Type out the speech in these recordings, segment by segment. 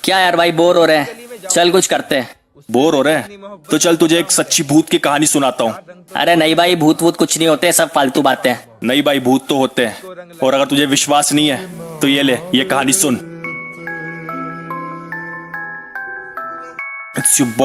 क्या यार भाई, बोर हो रहे हैं, चल कुछ करते हैं। बोर हो रहे हैं तो चल तुझे एक सच्ची भूत की कहानी सुनाता हूँ। अरे नहीं भाई, भूत वूत कुछ नहीं होते, सब फालतू बातें हैं। नहीं भाई, भूत तो होते हैं, और अगर तुझे विश्वास नहीं है तो ये ले, ये कहानी सुन।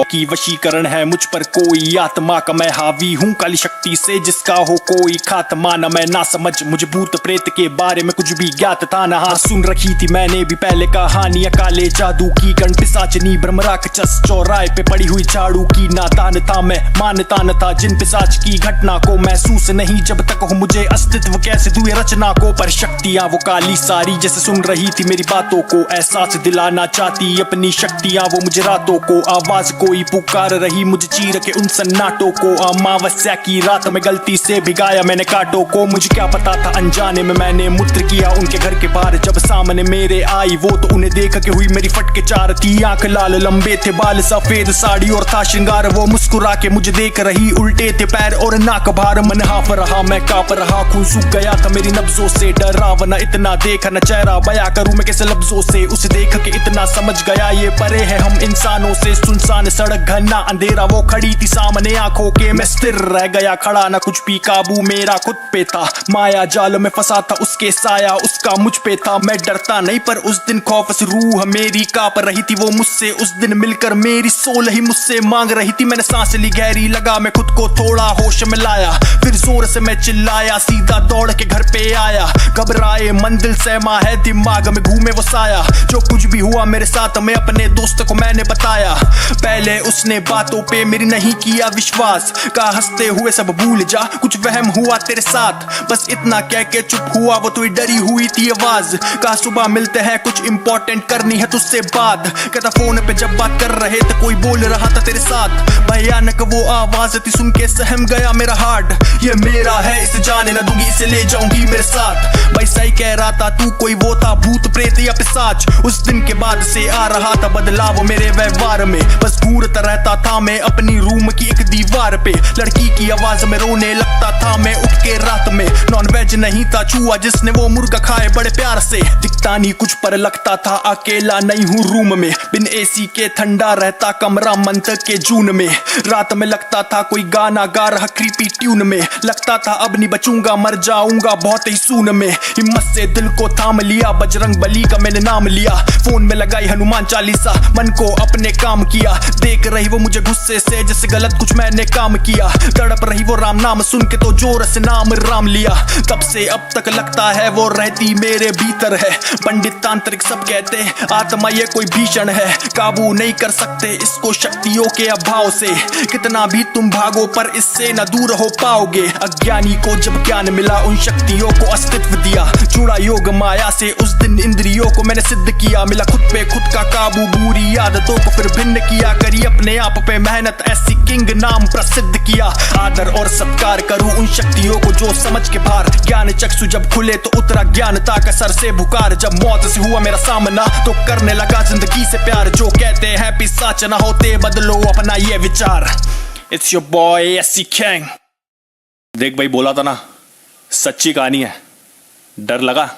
की वशीकरण है मुझ पर कोई, आत्मा का मैं हावी हूँ काली शक्ति से जिसका हो कोई खात्मा। न मैं ना समझ, मुझे भूत प्रेत के बारे में कुछ भी ज्ञात था न। हाँ सुन रखी थी मैंने भी पहले कहानियां काले जादू की, कण पिशाचनी ब्रह्म राक्षस चौराहे पे पड़ी हुई झाड़ू की। नादान था मैं, मानता न था जिन पिशाच की घटना को, महसूस नहीं जब तक हो मुझे अस्तित्व कैसे दुए रचना को। पर शक्तियां वो काली सारी जैसे सुन रही थी मेरी बातों को, एहसास दिलाना चाहती अपनी शक्तियां वो मुझे रातों को। आवाज कोई पुकार रही मुझे चीर के उन सन्नाटों को, अमावस्या की रात में गलती से भिगाया मैंने कांटों को। मुझे क्या पता था अनजाने में मैंने मूत्र किया उनके घर के बाहर, जब सामने मेरे आई वो तो उन्हें देख के हुई मेरी फटके चार थी। आंख लाल लंबे थे बाल सफेद साड़ी और था श्रृंगार, वो मुस्कुरा के मुझे देख रही, उल्टे थे पैर और नाक भार। मन हाफ रहा मैं कांप रहा, खून सूख गया था मेरी नब्जों से। डरावना इतना देखा न चेहरा बयां करूं मैं कैसे लफ्जों से, उसे देख के इतना समझ गया ये परे है हम इंसानों से। सुनसान सड़क घना अंधेरा वो खड़ी थी सामने आंखों के, मैं स्थिर रह गया खड़ा, ना कुछ भी काबू मेरा खुद पे था। माया जाल में फंसा था उसके साया उसका मुझ पे था। मैं डरता नहीं पर उस दिन खौफ से रूह मेरी कांप रही थी, वो मुझसे उस दिन मिलकर मेरी सोल ही मुझसे मांग रही थी। मैंने सांस ली गहरी, लगा मैं खुद को थोड़ा होश में लाया, फिर जोर से मैं चिल्लाया, सीधा दौड़ के घर पे आया। घबराए मंजिल सहमा है दिमाग में घूमे वो साया, जो कुछ भी हुआ मेरे साथ में अपने दोस्त को मैंने बताया। पहले उसने बातों पे मेरी नहीं किया विश्वास, कहा हंसते हुए सब भूल जा कुछ वहम हुआ तेरे साथ। बस इतना कह के चुप हुआ वो, तो डरी हुई थी आवाज, कहा सुबह मिलते हैं कुछ इंपॉर्टेंट करनी है तुझसे बात। कहता फोन पे जब बात कर रहे थे कोई बोल रहा था तेरे साथ, भयानक वो आवाज थी सुन के सहम गया मेरा हार्ट। ये मेरा है इसे जाने न दूंगी, इसे ले जाऊंगी मेरे साथ। भाई सही कह रहा था तू, कोई वो था भूत प्रेत या पिशाच। उस दिन के बाद से आ रहा था बदलाव मेरे व्यवहार में, बस घूरता रहता था मैं अपनी रूम की एक दीवार पे। लड़की की आवाज में रोने लगता था मैं उठ के रात में, नॉन वेज नहीं था चूहा जिसने वो मुर्गा खाए बड़े प्यार से। दिखता नहीं कुछ पर लगता था अकेला नहीं हूँ रूम में, बिन एसी के ठंडा रहता कमरा मंथ के जून में। रात में लगता था कोई गाना गा रहा क्रीपी ट्यून में, लगता था अब नहीं बचूंगा मर जाऊंगा बहुत ही सून में। हिम्मत से दिल को थाम लिया, बजरंग बली का मैंने नाम लिया, फोन में लगाई हनुमान चालीसा, मन को अपने काम किया। देख रही वो मुझे गुस्से से जैसे गलत कुछ मैंने काम किया, तड़प रही वो राम नाम सुन के तो जोर से नाम राम लिया। तब से अब तक लगता है वो रहती मेरे भीतर है, पंडित तांत्रिक सब कहते आत्मा ये कोई भीषण है, काबू नहीं कर सकते इसको शक्तियों के अभाव से। कितना भी तुम भागो पर इससे न दूर हो पाओगे। अज्ञानी को जब ज्ञान मिला उन शक्तियों को अस्तित्व दिया, जुड़ा योग माया से उस दिन इंद्रियों को मैंने सिद्ध किया। मिला खुद पे खुद का काबू, बुरी आदतों को फिर भिन्न किया, करी अपने आप पे मेहनत ऐसी किंग नाम प्रसिद्ध किया। आदर और सत्कार करूं उन शक्तियों को जो समझ के बाहर, ज्ञान चक्षु जब खुले तो उतरा ज्ञानता का सर से बुकार। जब मौत से हुआ मेरा सामना तो करने लगा जिंदगी से प्यार, जो कहते हैं पिशाच ना होते बदलो अपना ये विचार। It's your boy AC king. देख भाई बोला था ना, सच्ची कहानी है, डर लगा।